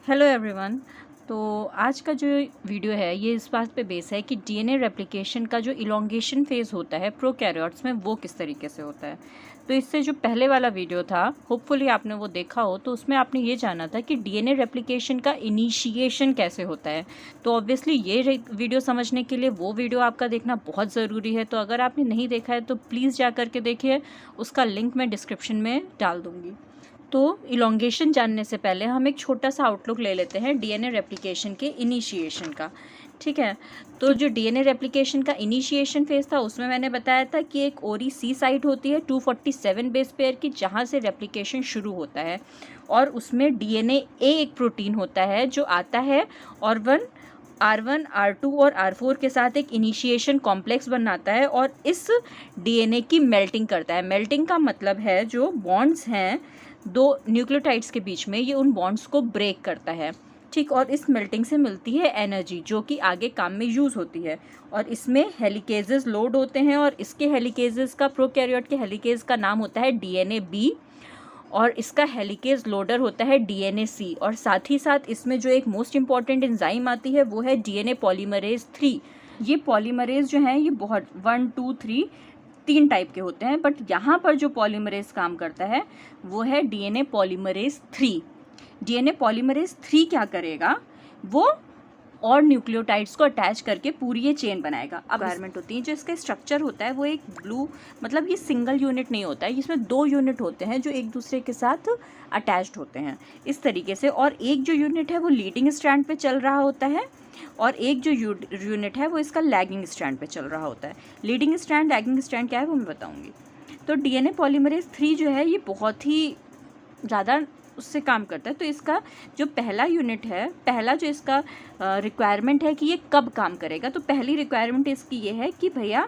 Hello everyone. तो आज का जो वीडियो है ये इस बात पे बेस है कि डीएनए रेप्लिकेशन का जो इलोंगेशन फेज़ होता है प्रोकैरियोट्स में वो किस तरीके से होता है। तो इससे जो पहले वाला वीडियो था, होपफुली आपने वो देखा हो, तो उसमें आपने ये जाना था कि डीएनए रेप्लिकेशन का इनिशिएशन कैसे होता है। तो ऑब्वियसली ये वीडियो समझने के लिए वो वीडियो आपका देखना बहुत ज़रूरी है। तो अगर आपने नहीं देखा है तो प्लीज़ जा करके देखिए, उसका लिंक मैं डिस्क्रिप्शन में डाल दूँगी। तो इलोंगेशन जानने से पहले हम एक छोटा सा आउटलुक ले लेते हैं डीएनए रेप्लिकेशन के इनिशिएशन का। ठीक है, तो जो डीएनए रेप्लिकेशन का इनिशिएशन फेज़ था उसमें मैंने बताया था कि एक ओरी सी साइट होती है 247 बेस पेयर की, जहाँ से रेप्लिकेशन शुरू होता है। और उसमें डीएनए ए एक प्रोटीन होता है जो आता है और R1 R2 और R4 के साथ एक इनिशिएशन कॉम्प्लेक्स बनाता है और इस डीएनए की मेल्टिंग करता है। मेल्टिंग का मतलब है जो बॉन्ड्स हैं दो न्यूक्लियोटाइड्स के बीच में, ये उन बॉन्ड्स को ब्रेक करता है। ठीक, और इस मेल्टिंग से मिलती है एनर्जी जो कि आगे काम में यूज़ होती है। और इसमें हेलिकेजेस लोड होते हैं और इसके हेलिकेजेस का, प्रोकैरियोट के हेलिकेज का नाम होता है डीएनए बी और इसका हेलिकेज लोडर होता है डीएनए सी। और साथ ही साथ इसमें जो एक मोस्ट इंपॉर्टेंट एंजाइम आती है वो है डीएनए पॉलीमरेज 3। ये पॉलीमरेज जो है ये बहुत 1 2 3 तीन टाइप के होते हैं, बट यहाँ पर जो पॉलीमरेज काम करता है वो है डीएनए पॉलीमरेज 3। डीएनए पॉलीमरेज 3 क्या करेगा, वो और न्यूक्लियोटाइड्स को अटैच करके पूरी ये चेन बनाएगा। अब रिक्वायरमेंट होती है, जो इसका स्ट्रक्चर होता है वो एक ब्लू, मतलब ये सिंगल यूनिट नहीं होता है, इसमें 2 यूनिट होते हैं जो एक दूसरे के साथ अटैच्ड होते हैं इस तरीके से। और एक जो यूनिट है वो लीडिंग स्ट्रैंड पे चल रहा होता है और एक जो यूनिट है वो इसका लैगिंग स्ट्रैंड पे चल रहा होता है। लीडिंग स्ट्रैंड लैगिंग स्ट्रैंड क्या है वो मैं बताऊँगी। तो डीएनए पॉलीमरेज 3 जो है ये बहुत ही ज़्यादा उससे काम करता है। तो इसका जो पहला यूनिट है, पहला जो इसका रिक्वायरमेंट है कि ये कब काम करेगा, तो पहली रिक्वायरमेंट इसकी ये है कि भैया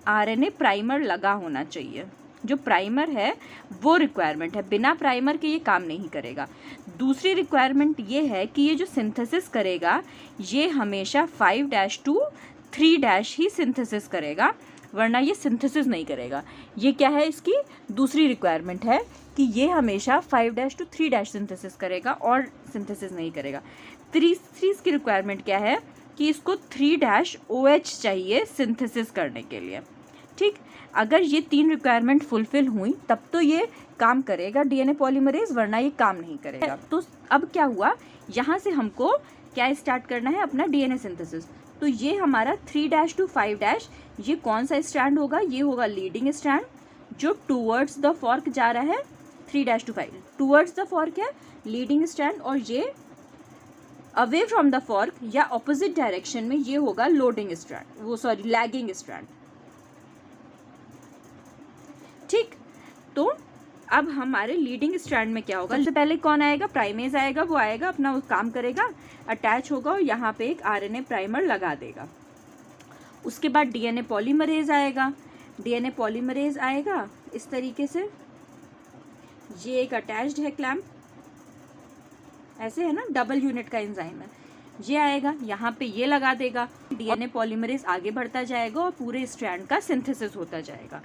आरएनए प्राइमर लगा होना चाहिए। जो प्राइमर है वो रिक्वायरमेंट है, बिना प्राइमर के ये काम नहीं करेगा। दूसरी रिक्वायरमेंट ये है कि ये जो सिंथेसिस करेगा ये हमेशा 5' to 3' ही सिंथेसिस करेगा, वरना ये सिंथेसिस नहीं करेगा। ये क्या है, इसकी दूसरी रिक्वायरमेंट है कि ये हमेशा 5' to 3' सिंथेसिस करेगा और सिंथेसिस नहीं करेगा। तीसरी इसकी रिक्वायरमेंट क्या है कि इसको 3' OH चाहिए सिंथेसिस करने के लिए। ठीक, अगर ये 3 रिक्वायरमेंट फुलफिल हुई तब तो ये काम करेगा डीएनए पॉलीमरेज, वरना ये काम नहीं करेगा। तो अब क्या हुआ, यहाँ से हमको क्या स्टार्ट करना है, अपना डीएनए सिंथेसिस। तो ये हमारा 3' to 5' ये कौन सा स्ट्रैंड होगा, ये होगा लीडिंग स्ट्रैंड जो टूवर्ड्स द फॉर्क जा रहा है। 3' to 5 टूवर्ड्स द फॉर्क है लीडिंग स्ट्रैंड, और ये अवे फ्रॉम द फॉर्क या ऑपोजिट डायरेक्शन में ये होगा लोडिंग स्ट्रैंड, वो सॉरी लैगिंग स्ट्रैंड। ठीक, तो अब हमारे लीडिंग स्ट्रैंड में क्या होगा, सबसे पहले कौन आएगा, प्राइमेज आएगा। वो आएगा, अपना काम करेगा, अटैच होगा और यहाँ पे एक आरएनए प्राइमर लगा देगा। उसके बाद डीएनए पॉलीमरेज आएगा। डीएनए पॉलीमरेज आएगा इस तरीके से, ये एक अटैच्ड है क्लैम्प, ऐसे है ना, डबल यूनिट का एंजाइम है। ये आएगा, यहाँ पे ये लगा देगा। डीएनए पॉलीमरेज आगे बढ़ता जाएगा और पूरे स्ट्रैंड का सिंथेसिस होता जाएगा।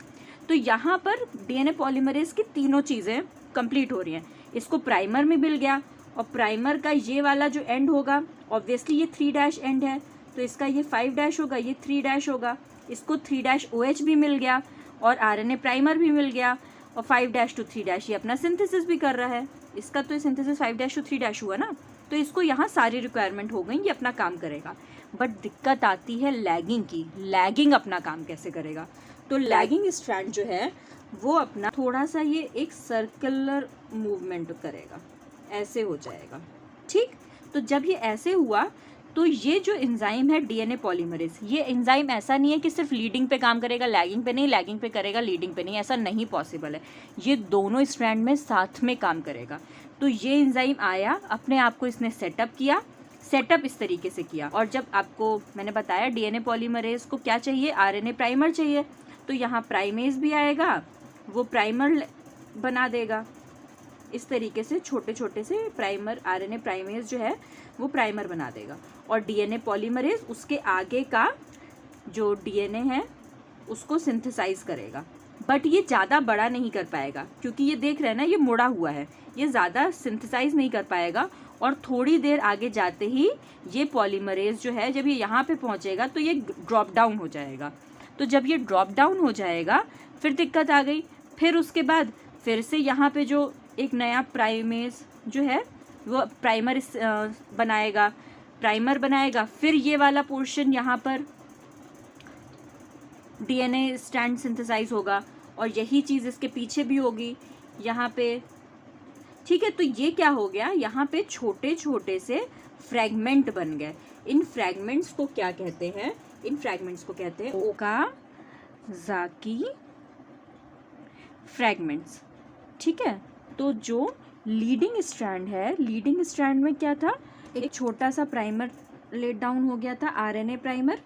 तो यहाँ पर डीएनए पॉलीमरेज की तीनों चीज़ें कंप्लीट हो रही हैं। इसको प्राइमर में मिल गया और प्राइमर का ये वाला जो एंड होगा, ऑब्वियसली ये 3' एंड है तो इसका ये 5' होगा, ये 3' होगा। इसको 3' OH भी मिल गया और आरएनए प्राइमर भी मिल गया और 5' to 3' ये अपना सिंथेसिस भी कर रहा है। इसका तो सिंथेसिस 5' to 3' हुआ ना, तो इसको यहाँ सारी रिक्वायरमेंट हो गई, ये अपना काम करेगा। बट दिक्कत आती है लैगिंग की। लैगिंग अपना काम कैसे करेगा, तो लैगिंग स्ट्रैंड जो है वो अपना थोड़ा सा ये एक सर्कुलर मूवमेंट करेगा, ऐसे हो जाएगा। ठीक, तो जब ये ऐसे हुआ तो ये जो एंजाइम है डीएनए पॉलीमरेज, ये एंजाइम ऐसा नहीं है कि सिर्फ लीडिंग पे काम करेगा, लैगिंग पे नहीं, लैगिंग पे करेगा लीडिंग पे नहीं, ऐसा नहीं पॉसिबल है। ये दोनों स्ट्रैंड में साथ में काम करेगा। तो ये एंजाइम आया, अपने आप को इसने सेटअप किया, सेटअप इस तरीके से किया। और जब आपको मैंने बताया डीएनए पॉलीमरेज को क्या चाहिए, आरएनए प्राइमर चाहिए, तो यहाँ प्राइमेज भी आएगा, वो प्राइमर बना देगा इस तरीके से, छोटे छोटे से प्राइमर, आरएनए प्राइमेज जो है वो प्राइमर बना देगा। और डीएनए पॉलीमरेज उसके आगे का जो डीएनए है उसको सिंथेसाइज करेगा। बट ये ज़्यादा बड़ा नहीं कर पाएगा, क्योंकि ये देख रहे हैं ना ये मुड़ा हुआ है, ये ज़्यादा सिंथेसाइज नहीं कर पाएगा। और थोड़ी देर आगे जाते ही ये पॉलीमरेज जो है, जब ये यहाँ पे पहुँचेगा तो ये ड्रॉप डाउन हो जाएगा। तो जब ये ड्रॉप डाउन हो जाएगा फिर दिक्कत आ गई। फिर उसके बाद फिर से यहाँ पे जो एक नया प्राइमेज जो है वो प्राइमर बनाएगा। फिर ये वाला पोर्शन यहाँ पर डीएनए स्ट्रैंड सिंथेसाइज होगा, और यही चीज़ इसके पीछे भी होगी यहाँ पे। ठीक है, तो ये क्या हो गया, यहाँ पे छोटे छोटे से फ्रैगमेंट बन गए। इन फ्रैगमेंट्स को क्या कहते हैं, इन फ्रैगमेंट्स को कहते हैं ओकाज़ाकी फ्रैगमेंट्स। ठीक है, तो जो लीडिंग स्ट्रैंड है, लीडिंग स्ट्रैंड में क्या था, एक छोटा सा प्राइमर लेट डाउन हो गया था, आरएनए प्राइमर।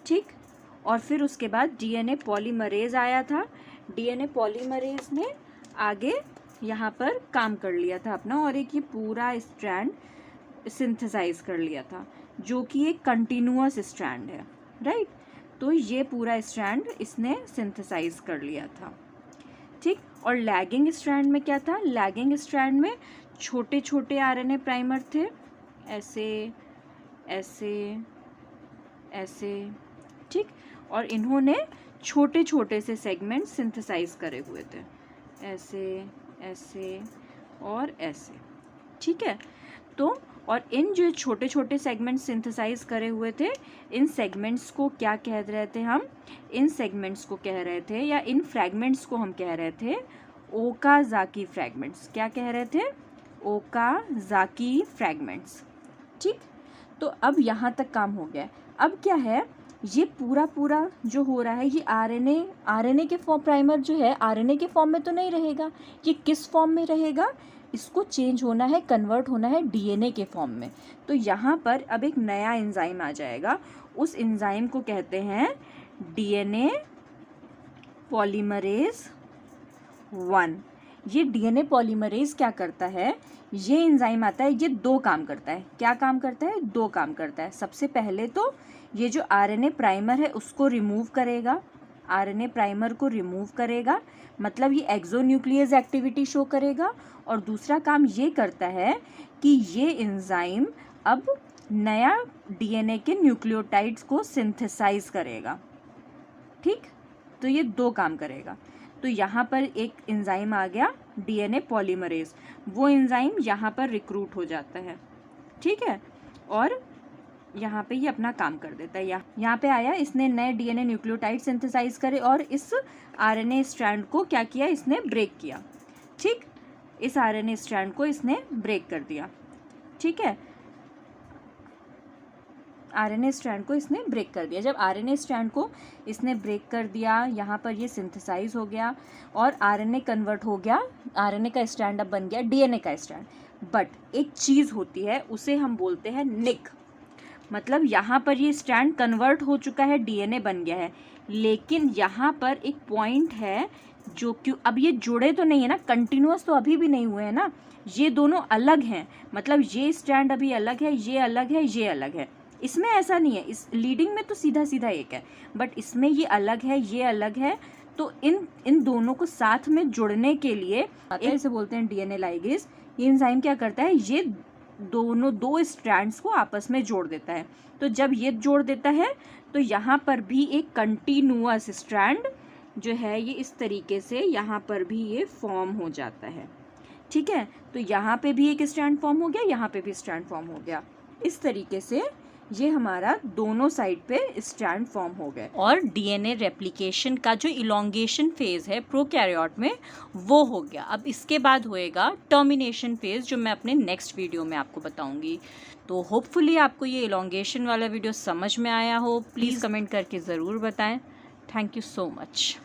ठीक, और फिर उसके बाद डीएनए पॉलीमरेज आया था। डीएनए पॉलीमरेज ने आगे यहाँ पर काम कर लिया था अपना, और एक ये पूरा स्ट्रैंड सिंथेसाइज कर लिया था, जो कि एक कंटिन्यूअस स्ट्रैंड है, राइट। तो ये पूरा स्ट्रैंड इसने सिंथेसाइज कर लिया था। ठीक, और लैगिंग स्ट्रैंड में क्या था, लैगिंग स्ट्रैंड में छोटे छोटे आरएनए प्राइमर थे, ऐसे ऐसे ऐसे। ठीक, और इन्होंने छोटे छोटे से सेगमेंट सिंथेसाइज करे हुए थे, ऐसे ऐसे और ऐसे। ठीक है, तो और इन जो छोटे छोटे सेगमेंट सिंथेसाइज करे हुए थे, इन सेगमेंट्स को क्या कह रहे थे हम, इन सेगमेंट्स को कह रहे थे, या इन फ्रैगमेंट्स को हम कह रहे थे ओकाज़ाकी फ्रैगमेंट्स। क्या कह रहे थे, ओकाज़ाकी फ्रैगमेंट्स। ठीक, तो अब यहाँ तक काम हो गया। अब क्या है, ये पूरा जो हो रहा है, ये आरएनए के फॉर्म, प्राइमर जो है आरएनए के फॉर्म में तो नहीं रहेगा, ये किस फॉर्म में रहेगा, इसको चेंज होना है, कन्वर्ट होना है डीएनए के फॉर्म में। तो यहाँ पर अब एक नया एंजाइम आ जाएगा, उस एंजाइम को कहते हैं डीएनए पॉलीमरेज 1। ये डीएनए पॉलीमरेज क्या करता है, ये एंजाइम आता है, ये दो काम करता है। क्या काम करता है, दो काम करता है। सबसे पहले तो ये जो आरएनए प्राइमर है उसको रिमूव करेगा, आरएनए प्राइमर को रिमूव करेगा, मतलब ये एक्सोन्यूक्लियस एक्टिविटी शो करेगा। और दूसरा काम ये करता है कि ये एंजाइम अब नया डीएनए के न्यूक्लियोटाइड्स को सिंथेसाइज करेगा। ठीक, तो ये दो काम करेगा। तो यहाँ पर एक एंजाइम आ गया डीएनए पॉलीमरेज, वो एंजाइम यहाँ पर रिक्रूट हो जाता है। ठीक है, और यहाँ पे ये अपना काम कर देता है। यहाँ पे आया, इसने नए डीएनए न्यूक्लियोटाइड सिंथेसाइज करे और इस आरएनए स्ट्रैंड को क्या किया, इसने ब्रेक किया। ठीक, इस आरएनए स्ट्रैंड को इसने ब्रेक कर दिया। ठीक है, आरएनए स्ट्रैंड को इसने ब्रेक कर दिया। जब आरएनए स्ट्रैंड को इसने ब्रेक कर दिया, यहाँ पर ये सिंथेसाइज हो गया और आरएनए कन्वर्ट हो गया, आरएनए का स्ट्रैंड अब बन गया डीएनए का स्ट्रैंड। बट एक चीज़ होती है, उसे हम बोलते हैं निक, मतलब यहाँ पर ये स्ट्रैंड कन्वर्ट हो चुका है, डीएनए बन गया है, लेकिन यहाँ पर एक पॉइंट है जो क्यों अब ये जुड़े तो नहीं है ना, कंटिन्यूअस तो अभी भी नहीं हुए हैं ना, ये दोनों अलग हैं। मतलब ये स्ट्रैंड अभी अलग है, ये अलग है, ये अलग है। इसमें ऐसा नहीं है, इस लीडिंग में तो सीधा सीधा एक है, बट इसमें ये अलग है, ये अलग है। तो इन दोनों को साथ में जुड़ने के लिए इसे बोलते हैं डीएनए लाइगेज। ये एंजाइम क्या करता है, ये दो स्ट्रैंड्स को आपस में जोड़ देता है। तो जब ये जोड़ देता है तो यहाँ पर भी एक कंटिन्यूअस स्ट्रैंड जो है ये इस तरीके से यहाँ पर भी ये फॉर्म हो जाता है। ठीक है, तो यहाँ पे भी एक स्ट्रैंड फॉर्म हो गया, यहाँ पे भी स्ट्रैंड फॉर्म हो गया। इस तरीके से ये हमारा दोनों साइड पे स्ट्रैंड फॉर्म हो गए। और डीएनए रेप्लिकेशन का जो इलोंगेशन फेज है प्रोकैरियोट में वो हो गया। अब इसके बाद होएगा टर्मिनेशन फेज, जो मैं अपने नेक्स्ट वीडियो में आपको बताऊंगी। तो होपफुली आपको ये इलोंगेशन वाला वीडियो समझ में आया हो। प्लीज़ कमेंट करके ज़रूर बताएं। Thank you so much.